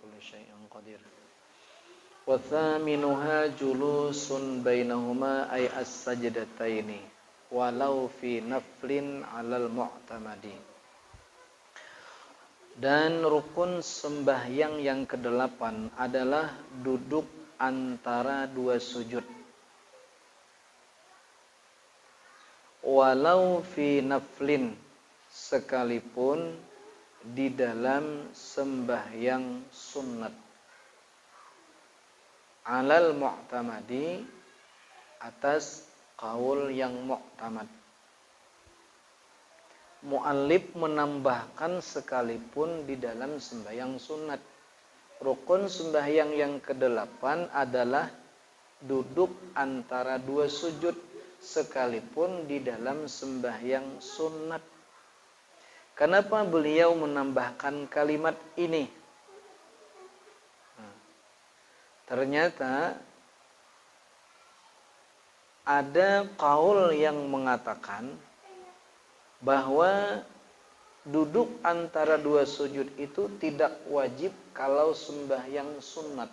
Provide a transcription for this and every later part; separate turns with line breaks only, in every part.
kulli syai'in qadir. Wa thaminuha julusun bainahuma ay as-sajdataini walau fi naflin 'alal mu'tamadi. Dan rukun sembahyang yang kedelapan adalah duduk antara dua sujud. Walau fi naflin, sekalipun di dalam sembahyang sunnat. Alal mu'tamadi, atas qaul yang mu'tamad. Mu'allif menambahkan sekalipun di dalam sembahyang sunat. Rukun sembahyang yang kedelapan adalah duduk antara dua sujud sekalipun di dalam sembahyang sunat. Kenapa beliau menambahkan kalimat ini? Ternyata ada qaul yang mengatakan bahwa duduk antara dua sujud itu tidak wajib kalau sembahyang sunat.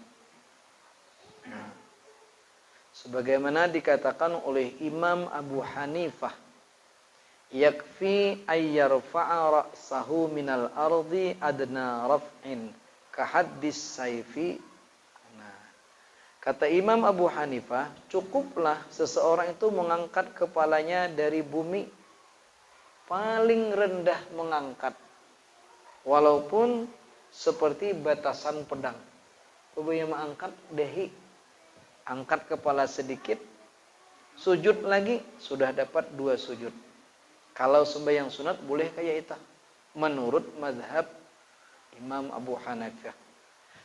Sebagaimana dikatakan oleh Imam Abu Hanifah, yakfi ayyarfa'a ra'sahu minal ardi adna raf'in kahaddis sayfi. Kata Imam Abu Hanifah, cukuplah seseorang itu mengangkat kepalanya dari bumi, paling rendah mengangkat, walaupun seperti batasan pedang. Ubaya mengangkat dehi, angkat kepala sedikit, sujud lagi, sudah dapat dua sujud. Kalau sembahyang sunat boleh kayak itu, menurut mazhab Imam Abu Hanifah.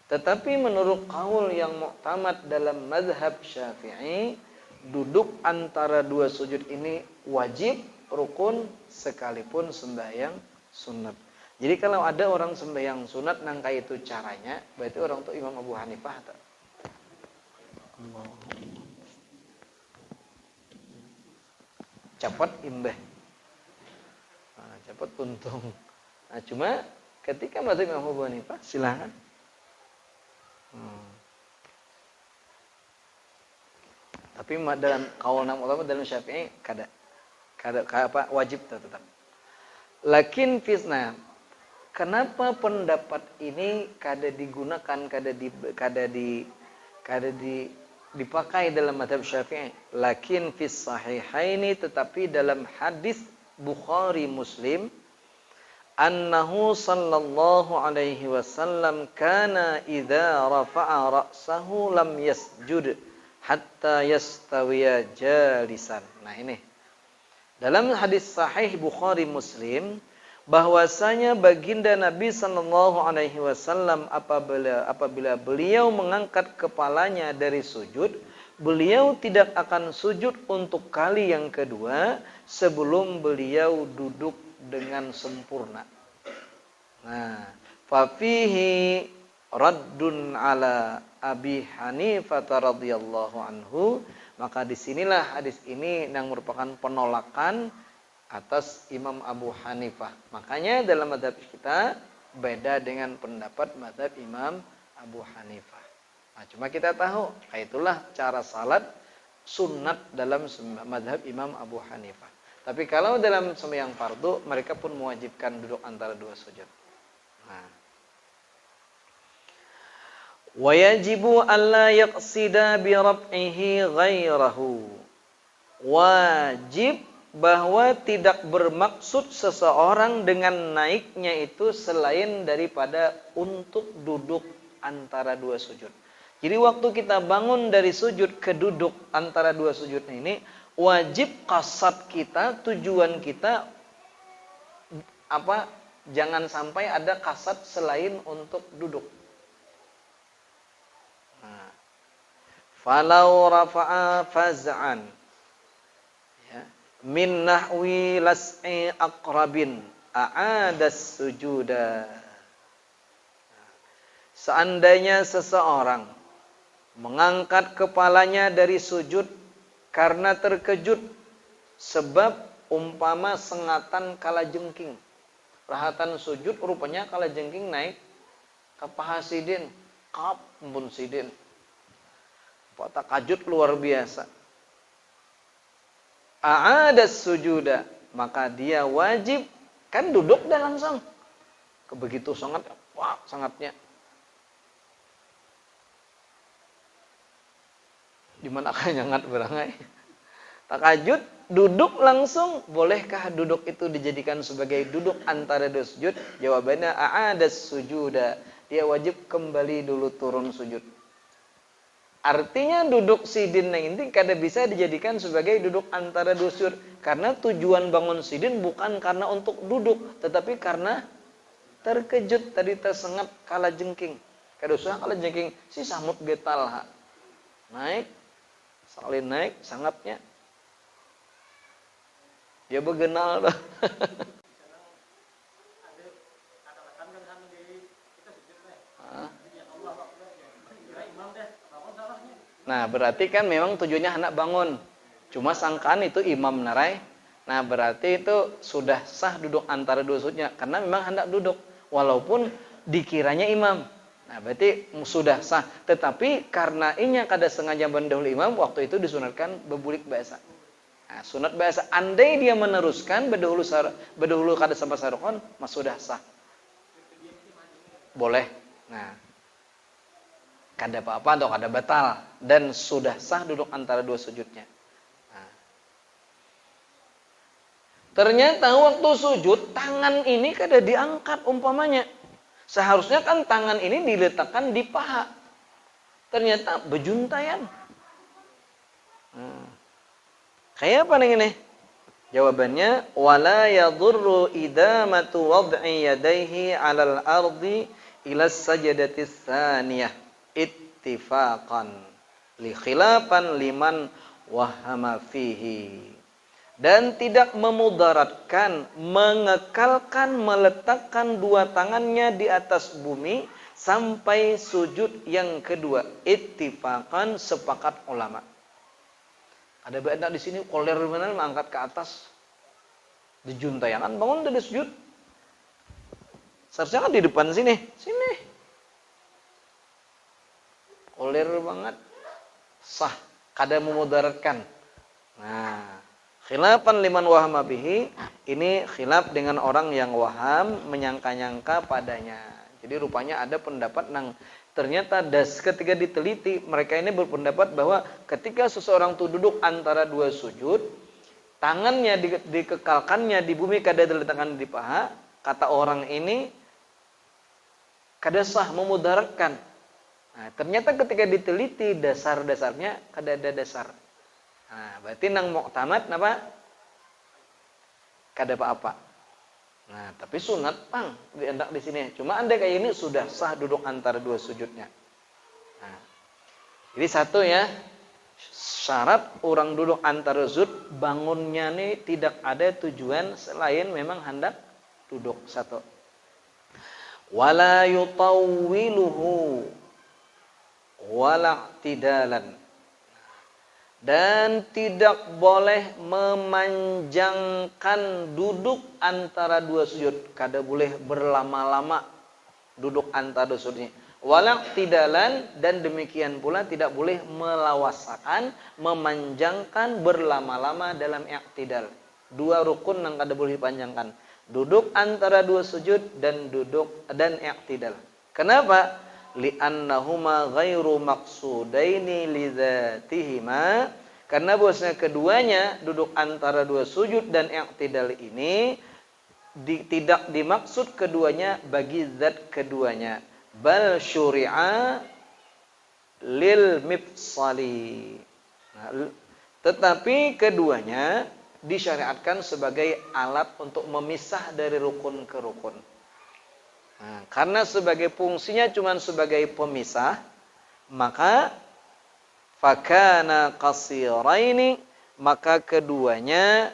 Tetapi menurut qaul yang mu'tamad dalam mazhab Syafi'i, duduk antara dua sujud ini wajib, rukun, sekalipun sembahyang sunat. Jadi kalau ada orang sembahyang sunat nangka itu caranya, berarti orang itu Imam Abu Hanifah. Cepat imbah. Cepat untung. Nah, cuma ketika mazhab Imam Abu Hanifah, silakan. Tapi dalam qaul ulama dalam Syafi'i kada apa wajib tetap. Lakin fisna, kenapa pendapat ini kada digunakan, dipakai dalam mazhab Syafi'i? Lakin fis sahihaini, tetapi dalam hadis Bukhari Muslim, annahu sallallahu alaihi wasallam kana idza rafa'a ra'sahu lam yasjud hatta yastawiya jalisan. Nah ini dalam hadis sahih Bukhari Muslim, bahwasanya baginda Nabi sallallahu alaihi wasallam apabila beliau mengangkat kepalanya dari sujud, beliau tidak akan sujud untuk kali yang kedua sebelum beliau duduk dengan sempurna. Nah, fa fihi raddun ala Abi Hanifah radhiyallahu anhu, maka disinilah hadis ini yang merupakan penolakan atas Imam Abu Hanifah. Makanya dalam mazhab kita beda dengan pendapat mazhab Imam Abu Hanifah. Nah, cuma kita tahu, itulah cara salat sunat dalam mazhab Imam Abu Hanifah. Tapi kalau dalam sembahyang fardu, mereka pun mewajibkan duduk antara dua sujud. Nah. Wa yajibu alla yaqsida bi raf'ihi ghairahu. Wajib bahwa tidak bermaksud seseorang dengan naiknya itu selain daripada untuk duduk antara dua sujud. Jadi waktu kita bangun dari sujud ke duduk antara dua sujud ini, wajib qasad kita, tujuan kita apa? Jangan sampai ada qasad selain untuk duduk. Nah, falau rafa'a faz'an, ya, min nahwi las'i aqrabin a'adas sujuda. Seandainya seseorang mengangkat kepalanya dari sujud karena terkejut sebab umpama sengatan kalajengking. Rahatan sujud rupanya kalajengking naik Kapaha sidin, kap pun sidin. Takajud luar biasa. A'adas sujuda, maka dia wajib kan duduk dah langsung. Begitu sangat, wah sangatnya. Di mana kan nyangat berangai. Takajud duduk langsung, bolehkah duduk itu dijadikan sebagai duduk antara dua sujud? Jawabannya a'adas sujuda. Dia wajib kembali dulu turun sujud. Artinya duduk sidin ini kada bisa dijadikan sebagai duduk antara dua sujud. Karena tujuan bangun sidin bukan karena untuk duduk, tetapi karena terkejut tadi tersengat kala jengking. Kada usah kala jengking, si samut getal ha. Naik, salin naik sangatnya. Dia begenal dah. Nah, berarti kan memang tujuannya hendak bangun. Cuma sangkaan itu imam narai. Nah, berarti itu sudah sah duduk antara dua sujudnya karena memang hendak duduk walaupun dikiranya imam. Nah, berarti sudah sah. Tetapi karena inya kada sengaja mendahului imam, waktu itu disunatkan bebulik biasa. Nah, sunat biasa. Andai dia meneruskan berdahulu kada sampai sarukon, mas sudah sah. Boleh. Nah, kada apa-apa atau kada batal dan sudah sah duduk antara dua sujudnya. Nah. Ternyata waktu sujud tangan ini kada diangkat umpamanya. Seharusnya kan tangan ini diletakkan di paha. Ternyata bejuntayan. Kayak apa nih ini? Jawabannya wala yadurru idamatu wad'i yadayhi 'alal ardi ila sajdati tsaniyah ittifaqan li khilafan liman wahama fihi. Dan tidak memudaratkan, mengekalkan, meletakkan dua tangannya di atas bumi sampai sujud yang kedua. Ittifaqan, sepakat ulama. Ada benda di sini koler benar mengangkat ke atas. Dijuntayangan bangun dari sujud. Seharusnya kan di depan sini. Sini. Koler banget. Sah, kada memudaratkan. Nah, khilafan liman wahama bihi, ini khilaf dengan orang yang waham menyangka-nyangka padanya. Jadi rupanya ada pendapat yang ternyata ketika diteliti, mereka ini berpendapat bahwa ketika seseorang itu duduk antara dua sujud, tangannya dikekalkannya di bumi, kada diletakkan di paha, kata orang ini kada sah, memudaratkan. Nah, ternyata ketika diteliti dasar-dasarnya kada ada dasar. Nah, berarti nang muktamad napa? Kada apa-apa. Nah, tapi sunat pang diendak di sini. Cuma anda kayak ini sudah sah duduk antara dua sujudnya. Nah, jadi satu ya, syarat orang duduk antara sujud bangunnya nih tidak ada tujuan selain memang hendak duduk. Satu. Wala yutawwiluhu wala tidalan. Dan tidak boleh memanjangkan duduk antara dua sujud. Kada boleh berlama-lama duduk antara dua sujudnya. Walak tidalan, dan demikian pula tidak boleh melawasakan, memanjangkan berlama-lama dalam i'tidal. Dua rukun yang kada boleh dipanjangkan. Duduk antara dua sujud dan duduk dan i'tidal. Kenapa? Li'annahuma ghairu maqsudaini lidzatihima, karena bahwasanya keduanya duduk antara dua sujud dan i'tidal ini tidak dimaksud keduanya bagi zat keduanya, bal syuri'a lil mifsali. Nah, tetapi keduanya disyariatkan sebagai alat untuk memisah dari rukun ke rukun. Nah, karena sebagai fungsinya cuma sebagai pemisah, maka fakana qasiraini, maka keduanya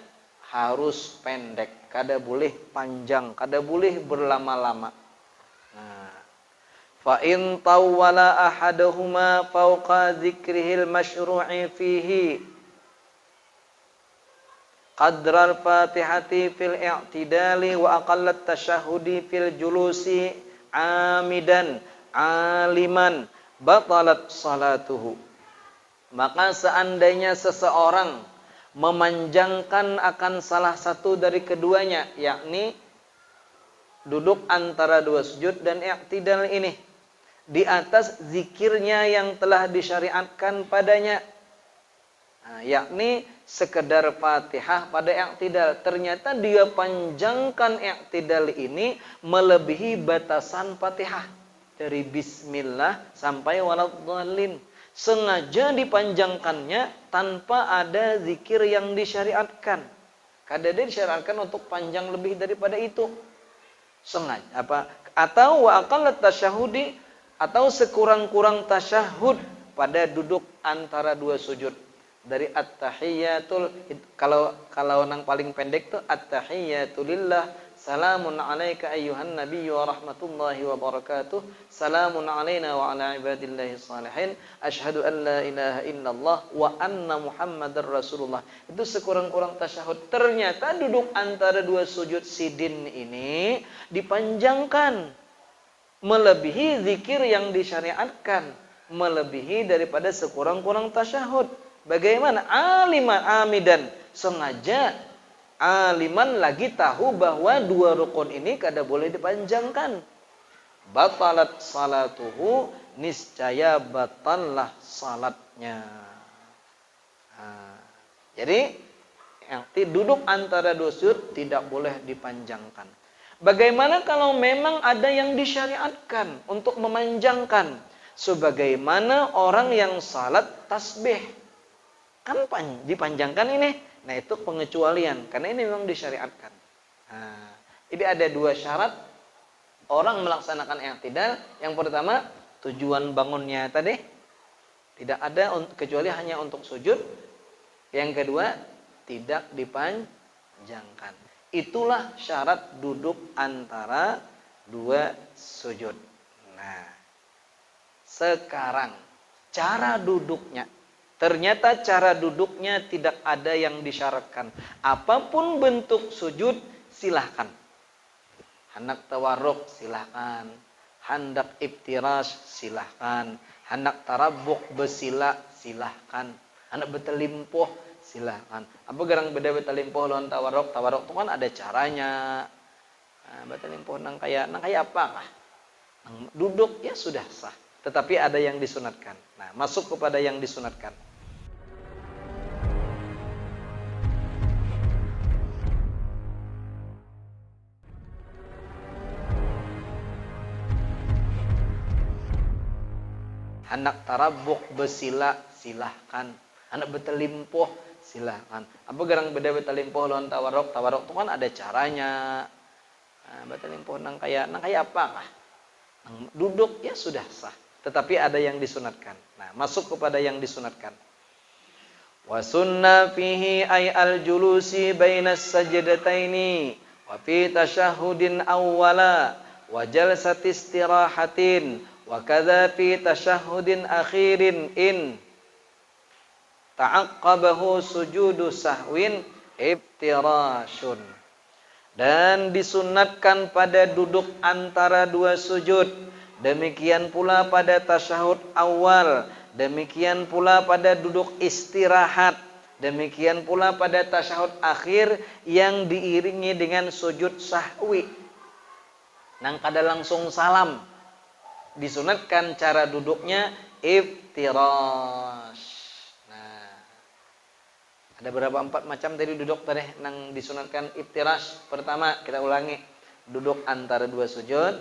harus pendek, kada boleh panjang, kada boleh berlama-lama. Nah, fa in tawwala ahaduhuma fawqa dzikrihil masyru'i fihi qadral fatihati fil i'tidali wa aqallat tasyahudi fil julusi amidan aliman batalat salatuhu. Maka seandainya seseorang memanjangkan akan salah satu dari keduanya, yakni duduk antara dua sujud dan i'tidal ini, di atas zikirnya yang telah disyariatkan padanya, yakni sekedar Fatihah pada i'tidal, ternyata dia panjangkan i'tidal ini melebihi batasan Fatihah dari bismillah sampai waladhdallin. Sengaja dipanjangkannya tanpa ada zikir yang disyariatkan. Kadang dia disyariatkan untuk panjang lebih daripada itu. Sengaja atau wa aqallat tasyahudi, atau sekurang-kurang tasyahud pada duduk antara dua sujud. Dari at-tahiyyatul, kalau nang paling pendek tuh at-tahiyyatulillah, salamun alaika ayyuhan nabiyyu wa rahmatullahi wa barakatuh, salamun alaina wa ala ibadillahi salihin, asyhadu an la ilaha illallah wa anna muhammadar rasulullah. Itu sekurang-kurang tasyahud. Ternyata duduk antara dua sujud sidin ini dipanjangkan melebihi zikir yang disyariatkan, melebihi daripada sekurang-kurang tasyahud. Bagaimana? Aliman amidan, sengaja aliman lagi tahu bahwa dua rukun ini kada boleh dipanjangkan. Batalat salatuhu, niscaya batallah salatnya. Jadi duduk antara dua sujud tidak boleh dipanjangkan. Bagaimana kalau memang ada yang disyariatkan untuk memanjangkan? Sebagaimana orang yang salat tasbih, kan dipanjangkan ini. Nah, itu pengecualian karena ini memang disyariatkan. Ini ada dua syarat orang melaksanakan i'tidal. Yang pertama, tujuan bangunnya tadi tidak ada kecuali hanya untuk sujud. Yang kedua, tidak dipanjangkan. Itulah syarat duduk antara dua sujud. Nah, sekarang cara duduknya. Ternyata cara duduknya tidak ada yang disyaratkan. Apapun bentuk sujud, silahkan. Hendak tawarruk, silahkan. Hendak iftirash, silahkan. Hendak tarabbuk, besila, silahkan. Hendak betelimpuh, silahkan. Apa gerang beda betelimpuh lawan tawarruk? Tawarruk itu kan ada caranya. Betelimpuh nang kaya apa kah? Duduk ya sudah sah. Tetapi ada yang disunatkan. Nah, masuk kepada yang disunatkan. Hendak tarabbuk, besila, silahkan. Hendak betelimpuh, silahkan. Apa gerang beda betelimpuh lawan tawarruk? Tawarruk itu kan ada caranya. Betelimpuh nang kaya apa kah? Duduk ya sudah sah. Tetapi ada yang disunatkan. Nah, masuk kepada yang disunatkan. Wa sunna fihi ay al-julusi bainas sajdataini wa fi tasyahhudin awwala wa jalsati istirahatin wa kadza fi tasyahhudin akhirin in ta'aqqabahu sujudu sahwin ibtirashun. Dan disunatkan pada duduk antara dua sujud, demikian pula pada tasyahud awal, demikian pula pada duduk istirahat, demikian pula pada tasyahud akhir yang diiringi dengan sujud sahwi. Nang kada langsung salam, disunatkan cara duduknya iftirash. Nah, ada berapa 4 macam tadi duduk tadi nang disunatkan iftirash. Pertama, kita ulangi. Duduk antara dua sujud,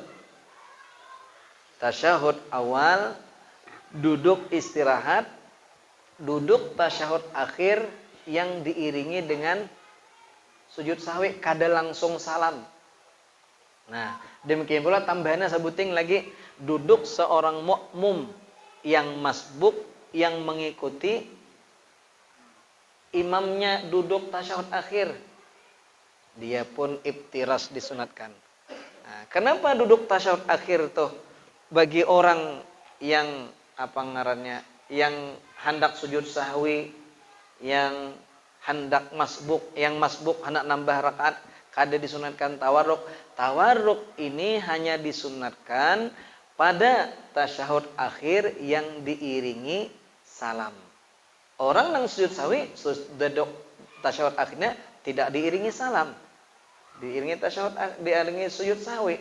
tasyahud awal, duduk istirahat, duduk tasyahud akhir yang diiringi dengan sujud sahwi kada langsung salam. Nah, demikian pula tambahannya sebuting lagi duduk seorang mukmum yang masbuk yang mengikuti imamnya duduk tasyahud akhir. Dia pun iftiras disunatkan. Nah, kenapa duduk tasyahud akhir tuh bagi orang yang apa ngarannya, yang hendak sujud sahwi, yang hendak masbuk, hendak nambah rakaat, kada disunatkan tawarruk. Tawarruk ini hanya disunatkan pada tasyahud akhir yang diiringi salam. Orang nang sujud sawi duduk tasyahud akhirnya tidak diiringi salam. Diiringi tasyahud, diiringi sujud sawi.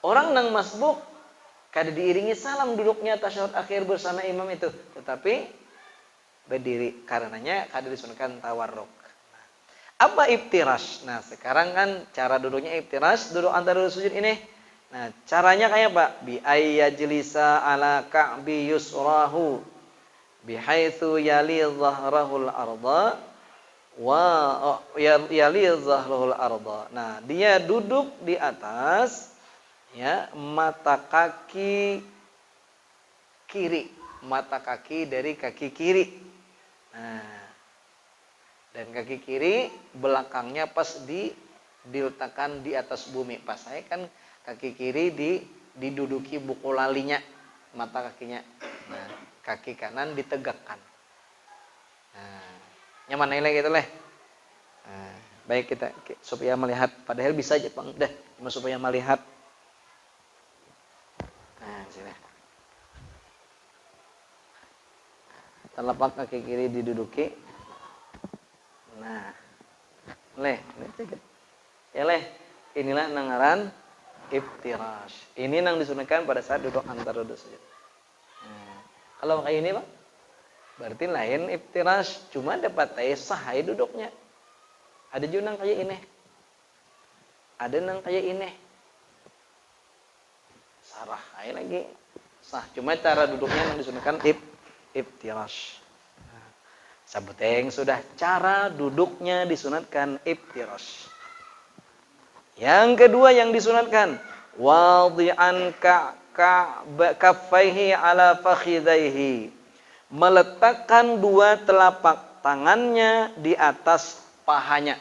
Orang nang masbuk kada diiringi salam duduknya tasyahud akhir bersama imam itu, tetapi berdiri karenanya kada disunahkan tawarruk. Apa iftirash? Nah, sekarang kan cara duduknya iftirash, duduk antara dua sujud ini. Nah, caranya kayak apa? Bi ayyajlisa ala ka'bi yusrahu bihaitsu yali dhahrahul arda wa yali dhahrahul arda. Nah, dia duduk di atas ya mata kaki kiri, mata kaki dari kaki kiri. Nah, dan kaki kiri belakangnya pas diletakkan di atas bumi. Pas saya kan kaki kiri diduduki buku lalinya, mata kakinya. Nah, kaki kanan ditegakkan. Nah, nyaman nilai gitu leh. Nah, baik kita supaya melihat, padahal bisa aja Bang, dah, cuma supaya melihat. Nah, sini. Telapak kaki kiri diduduki. Nah, leh, ya leh, inilah nangaran iftirash. Ini nang disunahkan pada saat duduk antara dua sujud. Nah, kalau kayak ini Pak, berarti lain iftirash, cuma dapat sah duduknya. Ada juga nang kayak ini, ada nang kayak ini, sarah lagi sah. Cuma cara duduknya nang disunahkan iftirash. Sabuteng sudah cara duduknya disunatkan iftirash. Yang kedua yang disunatkan wadhi'an kaffaihi ala fakhidaihi, meletakkan dua telapak tangannya di atas pahanya.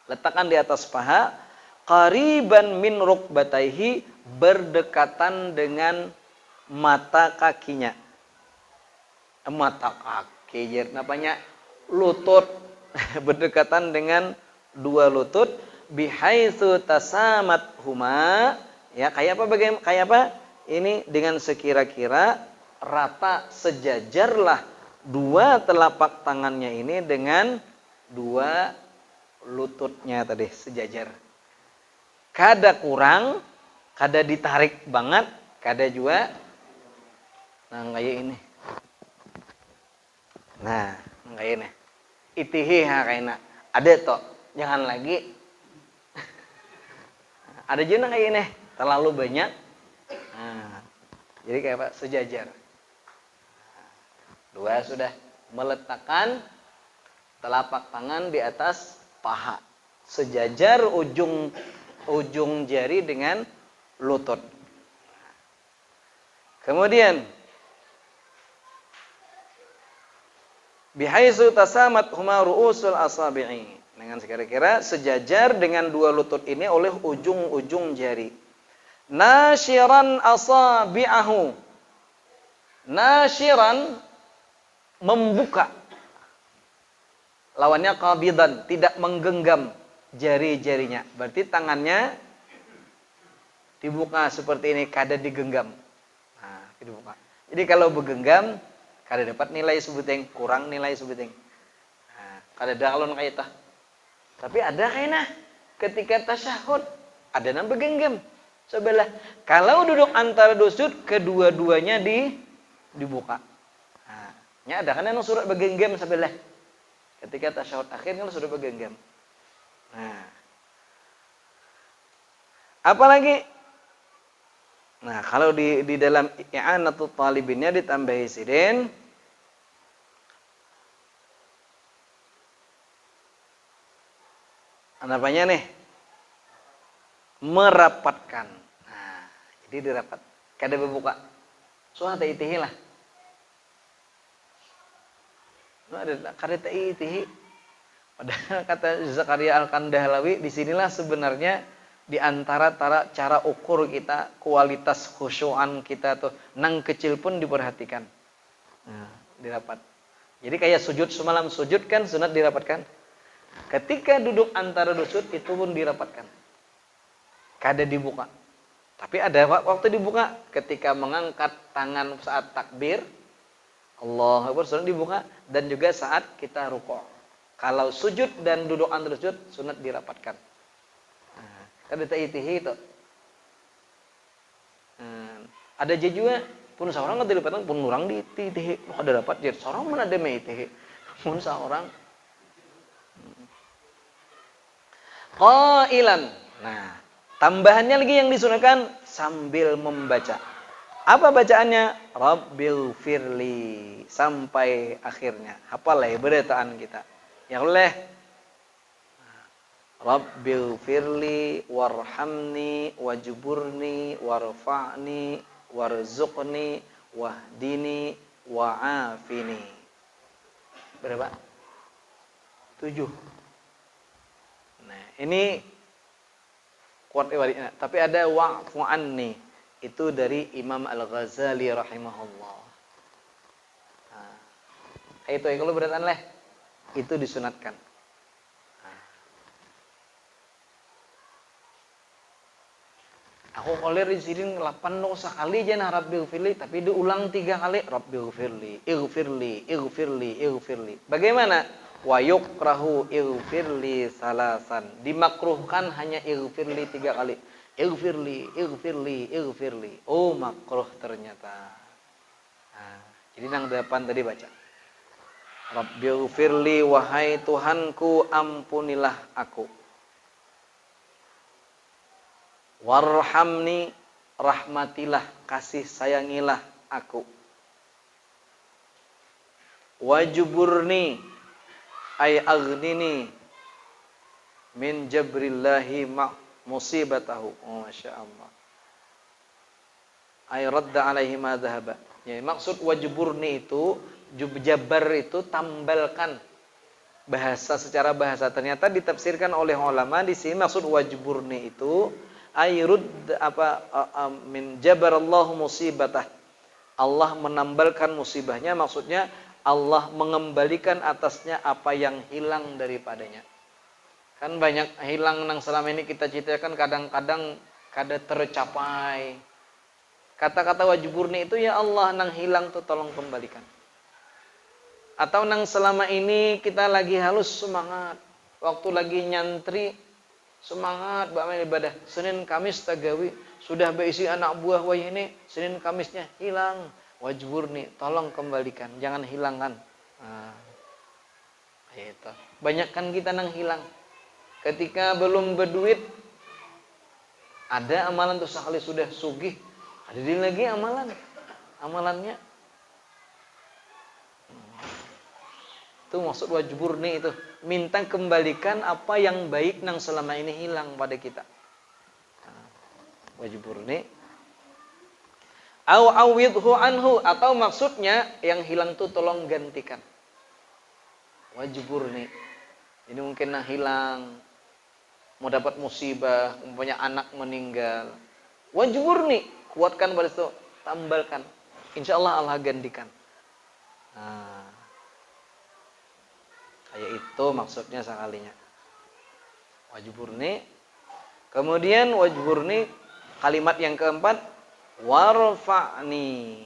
Letakkan di atas paha, qariban min rukbataihi, berdekatan dengan mata kakinya. Mata kaki namanya lutut berdekatan dengan dua lutut bihaitsu tasamat huma, ya kayak apa ini, dengan sekira-kira rata sejajarlah dua telapak tangannya ini dengan dua lututnya tadi sejajar, kada kurang, kada ditarik banget, kada juga nah kayak ini. Nah, kayak ini. Itihi kayaknya. Ada toh, jangan lagi. Ada juga kayak ini, terlalu banyak. Nah, jadi kayak apa? Sejajar. Dua sudah meletakkan telapak tangan di atas paha, sejajar ujung jari dengan lutut. Kemudian bihaitsu tasamat huma ru'usul asabi'i, dengan sekira-kira sejajar dengan dua lutut ini oleh ujung-ujung jari. Nasyiran asabi'ahu, nasyiran membuka, lawannya qabidan, tidak menggenggam jari-jarinya. Berarti tangannya dibuka seperti ini, kada digenggam. Nah, dibuka. Jadi kalau bergenggam kada dapat nilai sebuteng, kurang nilai sebuteng. Nah, kada dalon kayak tah. Tapi ada kayaknya ketika tasyahud ada nang bergenggam sebelah. Kalau duduk antara dua sujud, kedua-duanya dibuka. Nah, nya ada kan nang surat bergenggam sebelah. Ketika tasyahud akhir kan sudah bergenggam. Nah, apalagi nah, kalau di dalam i'anatul talibinnya ditambahi sidin apanya nih? Merapatkan. Nah, jadi dirapat. Kada berbuka. Soal ta'itihi lah. Nah, ada kada ta'itihi. Padahal kata Zakaria Al-Kandahlawi, disinilah sebenarnya di antara cara ukur kita, kualitas khusyuan kita tuh, nang kecil pun diperhatikan. Nah, dirapat. Jadi kayak sujud semalam, sujud kan sunat dirapatkan. Ketika duduk antara dua sujud itu pun dirapatkan. Kada dibuka. Tapi ada waktu dibuka ketika mengangkat tangan saat takbir, Allahu Akbar, sunat dibuka, dan juga saat kita rukuk. Kalau sujud dan duduk antara sujud, sunat dirapatkan. Nah, kan itu. Ada juga pun seorang kan dilipatan pun orang di tih ada dapat jadi seorang mana ada mei tih pun seorang qailan. Nah, tambahannya lagi yang disunahkan sambil membaca. Apa bacaannya? Rabbil firli sampai akhirnya. Hafal ya berataan kita. Ya oleh Rabbil firli warhamni wajburni warfa'ni warzuqni wahdini wa'afini. Berapa? 7. Nah, ini kuat ibaratnya. Tapi ada wa'fu anni. Itu dari Imam Al-Ghazali rahimahullah. Nah, itu kalau beratan leh. Itu disunatkan. Aku koler di sini 8 sekali aja nah Rabbil firli, tapi diulang 3 kali Rabbil firli, ighfirli. Bagaimana? Wa yukrahu ighfirli salasan. Dimakruhkan hanya ighfirli 3 kali. Ighfirli. Oh, makruh ternyata. Nah, jadi yang 8 tadi baca. Rabbil firli, wahai Tuhanku, ampunilah aku. Warhamni, rahmatilah, kasih sayangilah aku. Wajburni, ay aghnini min jabrillahi musibatahu. Oh, Masya Allah. Ay radda alaihi ma dhahaba. Jadi maksud wajburni itu, jabar itu tambalkan. Secara bahasa ternyata ditafsirkan oleh ulama di sini maksud wajburni itu ayrud min jabarallahu musibatah. Allah menambalkan musibahnya, maksudnya Allah mengembalikan atasnya apa yang hilang daripadanya. Kan banyak hilang nang selama ini kita ceritakan kadang-kadang kada tercapai. Kata-kata wajburni itu ya Allah nang hilang tuh tolong kembalikan. Atau nang selama ini kita lagi halus semangat, waktu lagi nyantri semangat beramal ibadah. Senin Kamis tagawi sudah berisi anak buah wah ini Senin Kamisnya hilang. Wajburni, tolong kembalikan, jangan hilangkan. Nah, itu. Banyakkan kita nang hilang. Ketika belum berduit ada amalan tuh sekali sudah sugih, ada lagi amalannya. Itu maksud wajburni itu. Minta kembalikan apa yang baik yang selama ini hilang pada kita. Wajburni. Au awidhu anhu, atau maksudnya yang hilang itu tolong gantikan. Wajburni. Ini mungkin hilang, mau dapat musibah, umpamanya anak meninggal. Wajburni, kuatkan pada itu, tambalkan. Insyaallah Allah gantikan. Nah, kayak itu maksudnya sekalinya. Wajburni. Kemudian wajburni kalimat yang keempat, warfa'ni,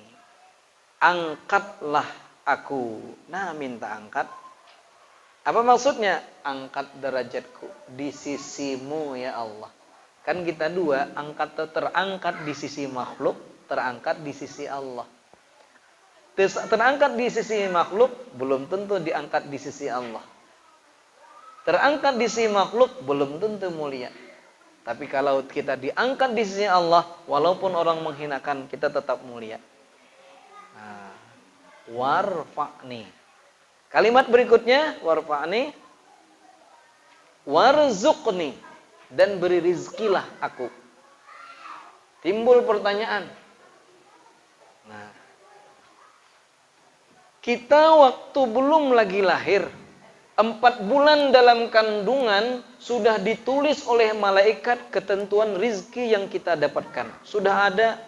angkatlah aku. Nah, minta angkat. Apa maksudnya? Angkat derajatku di sisimu ya Allah. Kan kita dua, terangkat di sisi makhluk, terangkat di sisi Allah. Terangkat di sisi makhluk belum tentu diangkat di sisi Allah. Terangkat di sisi makhluk belum tentu mulia. Tapi kalau kita diangkat di sisi Allah, walaupun orang menghinakan, kita tetap mulia. Nah, warfa'ni. Kalimat berikutnya, warfa'ni, warzuqni, dan beri rizkilah aku. Timbul pertanyaan. Nah, kita waktu belum lagi lahir, 4 bulan dalam kandungan sudah ditulis oleh malaikat ketentuan rizki yang kita dapatkan. Sudah ada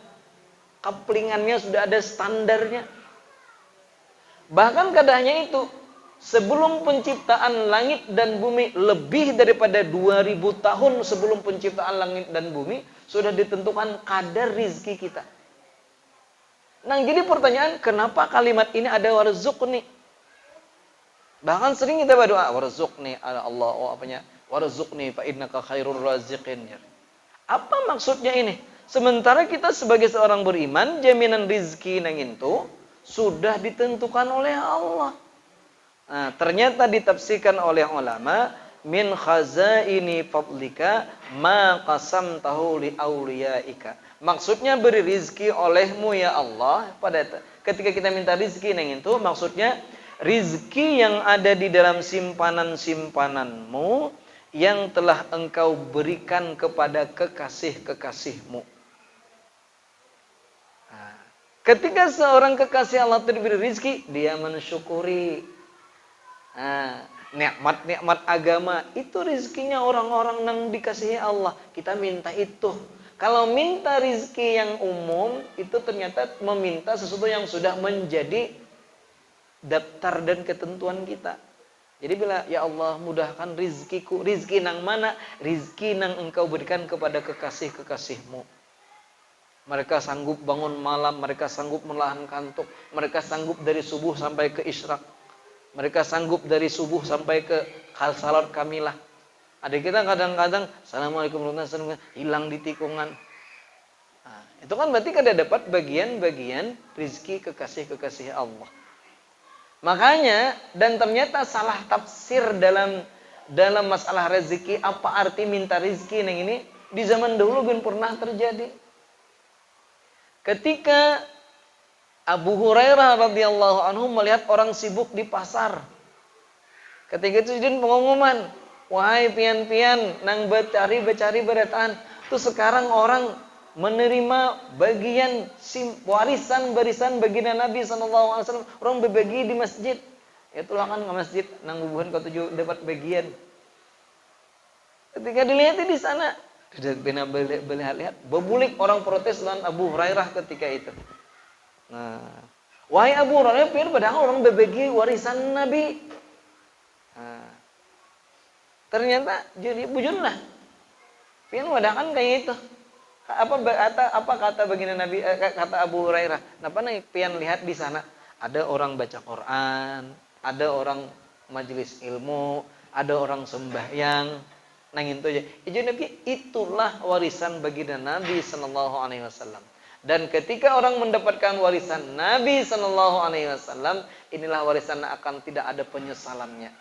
kaplingannya, sudah ada standarnya. Bahkan kada hanya itu, sebelum penciptaan langit dan bumi, lebih daripada 2000 tahun sebelum penciptaan langit dan bumi, sudah ditentukan kadar rizki kita. Nah, jadi pertanyaan, kenapa kalimat ini ada warzuqni? Bahkan sering kita berdoa, warzuqni ala Allah, oh apanya? Warzuqni fa innaka khairur raziqin. Apa maksudnya ini? Sementara kita sebagai seorang beriman, jaminan rizki nang itu sudah ditentukan oleh Allah. Nah, ternyata ditafsirkan oleh ulama, min khazaini fadlika ma qasamtahu li auliyaika. Maksudnya beri rizki olehmu ya Allah ketika kita minta rizki nang itu, maksudnya rizki yang ada di dalam simpanan-simpananmu yang telah engkau berikan kepada kekasih-kekasihmu. Nah, ketika seorang kekasih Allah diberi rizki, dia mensyukuri. Nah, nikmat-nikmat agama itu rizkinya orang-orang yang dikasihi Allah. Kita minta itu. Kalau minta rizki yang umum, itu ternyata meminta sesuatu yang sudah menjadi daftar dan ketentuan kita. Jadi bila ya Allah mudahkan rizkiku, rizki nang mana? Rizki nang engkau berikan kepada kekasih-kekasihmu. Mereka sanggup bangun malam, mereka sanggup menahan kantuk, mereka sanggup dari subuh sampai ke isyraq. Mereka sanggup dari subuh sampai ke salat kamilah. Ada kita kadang-kadang assalamualaikum warahmatullahi wabarakatuh hilang di tikungan. Nah, itu kan berarti kada dapat bagian-bagian rizki kekasih-kekasih Allah. Makanya dan ternyata salah tafsir dalam masalah rezeki, apa arti minta rizki ini di zaman dahulu pun pernah terjadi. Ketika Abu Hurairah radhiyallahu anhu melihat orang sibuk di pasar. Ketika itu jadi pengumuman, wahai pian-pian nang becari berataan, tuh sekarang orang menerima bagian warisan baginda Nabi SAW. Orang berbagi di masjid. Itulah kan ke masjid nang bubuhan kau tujuh dapat bagian. Ketika dilihat di sana, benar lihat, bebulik orang protes dengan Abu Hurairah ketika itu. Nah, wahai Abu Hurairah, padahal orang berbagi warisan Nabi. Nah, ternyata jadi bujurlah. Pian wadakan kayak itu. Apa kata baginda Nabi, kata Abu Hurairah? Napa nih pian lihat di sana ada orang baca Quran, ada orang majelis ilmu, ada orang sembahyang, nangin itu aja. Jadi itulah warisan baginda Nabi sallallahu alaihi wasallam. Dan ketika orang mendapatkan warisan Nabi sallallahu alaihi wasallam, inilah warisan yang akan tidak ada penyesalannya.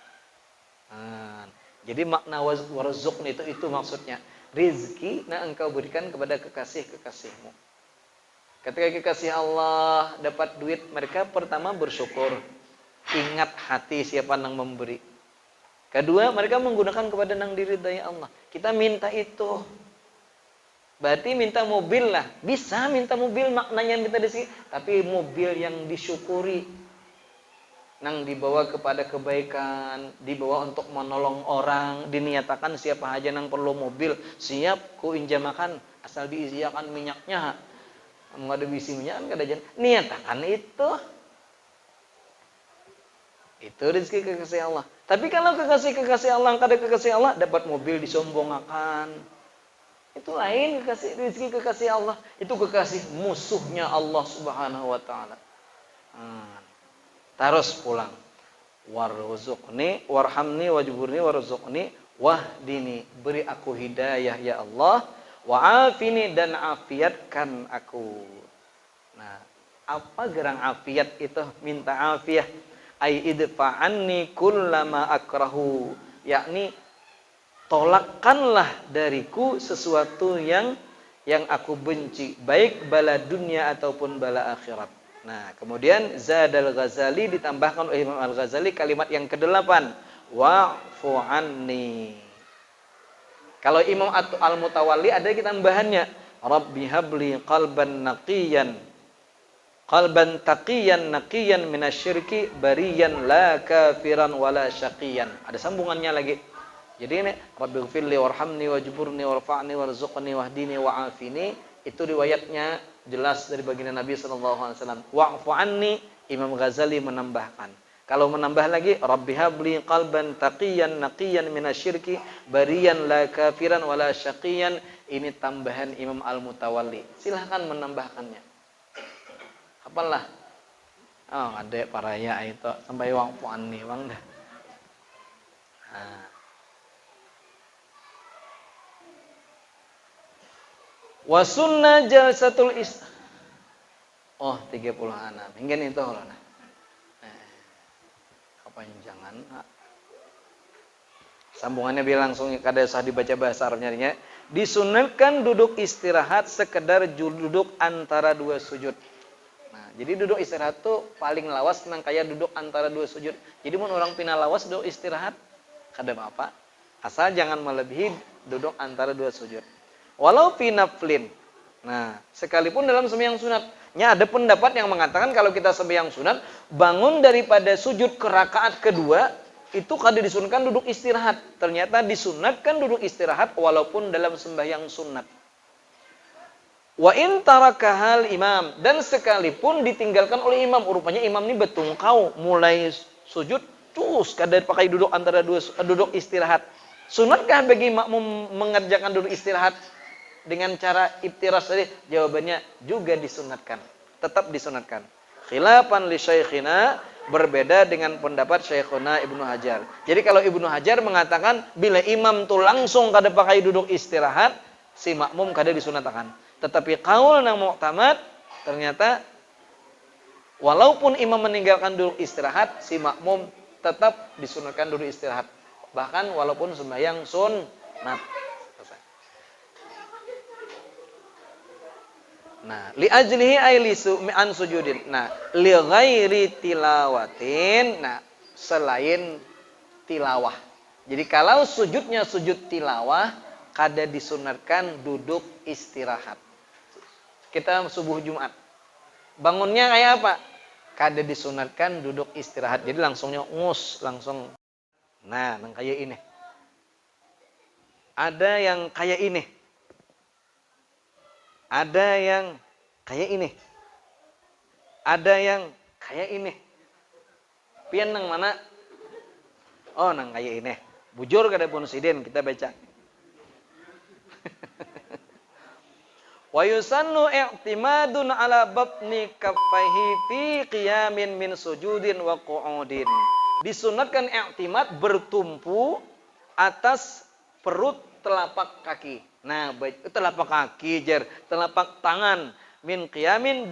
Nah, jadi makna warzuqni itu maksudnya rizki yang engkau berikan kepada kekasih-kekasihmu. Ketika kekasih Allah dapat duit, mereka pertama bersyukur, ingat hati siapa yang memberi. Kedua, mereka menggunakan kepada yang diridai Allah. Kita minta itu. Berarti minta mobil lah. Bisa minta mobil, maknanya minta di sini, tapi mobil yang disyukuri. Nang dibawa kepada kebaikan, dibawa untuk menolong orang, diniatakan siapa aja nang perlu mobil, siap ku injamakan, asal diisiakan minyaknya. Enggak ada bisi minyak kan kada jan. Niatakan itu. Itu rezeki kekasih Allah. Tapi kalau kekasih Allah, kada kekasih Allah dapat mobil disombongakan. Itu lain rezeki kekasih Allah. Itu kekasih musuhnya Allah Subhanahu wa taala. Terus pulang. Warzuqni warhamni wajburni warzuqni wahdini. Beri aku hidayah ya Allah, wa'afini dan afiatkan aku. Nah, apa gerang afiat itu? Minta afiat. Ai idfa anni kullama akrahu. Yakni tolakkanlah dariku sesuatu yang aku benci, baik bala dunia ataupun bala akhirat. Nah, kemudian Zadal Ghazali ditambahkan oleh Imam Al-Ghazali kalimat yang ke-8, wa'fu anni. Kalau Imam Al-Mutawalli ada tambahannya, Rabbi habli qalban taqiyan naqiyan minasyirki bariyan la kafiran wala syaqiyan. Ada sambungannya lagi. Jadi ini Rabbighfirli warhamni wajburni warfa'ni warzuqni wahdini wa'afini, itu riwayatnya jelas dari baginda Nabi sallallahu alaihi wasallam. Wa'fu anni, Imam Ghazali menambahkan. Kalau menambah lagi, Rabbi habli qalban taqiyan naqiyan minasyirki bariyan la kafiran wala syaqiyan. Ini tambahan Imam Al-Mutawalli. Silahkan menambahkannya. Apalah? Oh, ada paraya itu sampai wang puan nih, Bang dah. Nah. Wa sunnah jalsatul Oh, 30 anak. Mungkin itu loh. Nah. Kepanjangan. Sambungannya biar langsung kada usah dibaca bahasa Arabnya. Disunatkan duduk istirahat sekedar duduk antara dua sujud. Nah, jadi duduk istirahat tuh paling lawas nang kayak duduk antara dua sujud. Jadi mun orang pina lawas duduk istirahat kada apa. Asal jangan melebihi duduk antara dua sujud. Walau pinaflin. Nah, sekalipun dalam sembahyang sunat. Ada pendapat yang mengatakan kalau kita sembahyang sunat, bangun daripada sujud ke rakaat kedua, itu kada disunatkan duduk istirahat. Ternyata disunatkan duduk istirahat walaupun dalam sembahyang sunat. Wa in tarakahal imam, dan sekalipun ditinggalkan oleh imam, rupanya imam ini betungkau mulai sujud terus kada pakai duduk antara duduk istirahat. Sunatkah bagi makmum mengerjakan duduk istirahat dengan cara iftiras tadi? Jawabannya juga disunatkan. Tetap disunatkan. Khilafan li syaikhina, berbeda dengan pendapat Syekhuna Ibnu Hajar. Jadi kalau Ibnu Hajar mengatakan bila imam tuh langsung kada pakai duduk istirahat, si makmum kada disunatkan. Tetapi qaul nang mu'tamad ternyata walaupun imam meninggalkan duduk istirahat, si makmum tetap disunatkan duduk istirahat. Bahkan walaupun sembahyang sunat. Nah, li ajlihi ay li an sujudin. Nah, li ghairi tilawatin. Nah, selain tilawah. Jadi kalau sujudnya sujud tilawah, kada disunatkan duduk istirahat. Kita subuh Jumat. Bangunnya kayak apa? Kada disunatkan duduk istirahat. Jadi langsungnya langsung. Nah, yang kayak ini. Ada yang kayak ini. Ada yang kayak ini. Ada yang kayak ini. Pian nang mana? Oh, nang kayak ini. Bujur kada pun sidin kita baca. Wa yusannu i'timadun ala batni kaffaihi fi qiyamin min sujudin wa qu'udin. Disunatkan i'timad bertumpu atas perut telapak kaki. Nah, telapak kaki telapak tangan min qiyamin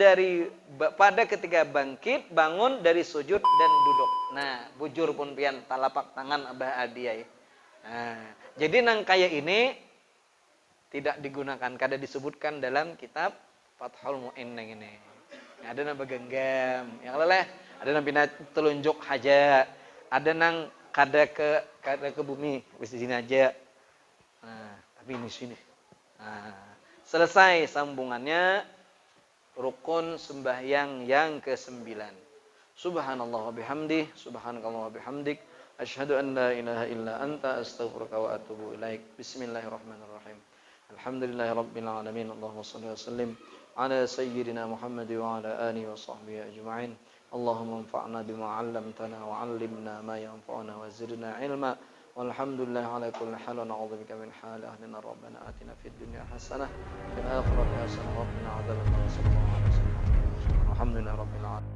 pada ketika bangkit, bangun dari sujud dan duduk. Nah, bujur pun pian telapak tangan abah adiyai. Nah, jadi nang kayak ini tidak digunakan, kada disebutkan dalam kitab Fathul Mu'in nang ini. Ada nang begenggam, yang leleh, ada nang pina telunjuk haja, ada nang kada ke bumi, wis di sini aja. Nah, tapi ini sini. Nah, selesai sambungannya rukun sembahyang yang ke-9. Subhanallah wa bihamdih, subhanakallah wa bihamdik, asyhadu an la ilaha illa anta astaghfiruka wa atubu ilaik. Bismillahirrahmanirrahim. Alhamdulillahi rabbil alamin. Allahumma shalli wa sallim ala sayyidina Muhammad wa ala alihi wa sahbihi ajma'in. Allahumma anfa'na bima 'allamtana wa 'allimna ma yanfa'una wa zidna 'ilma. Walhamdulillahi ala kulli hal wa na'udzubika min hali ahli nar. Rabbana atina fid dunya hasanah wa fil akhirati hasanah wa qina adzabannar. Alhamdulillahi rabbil alamin.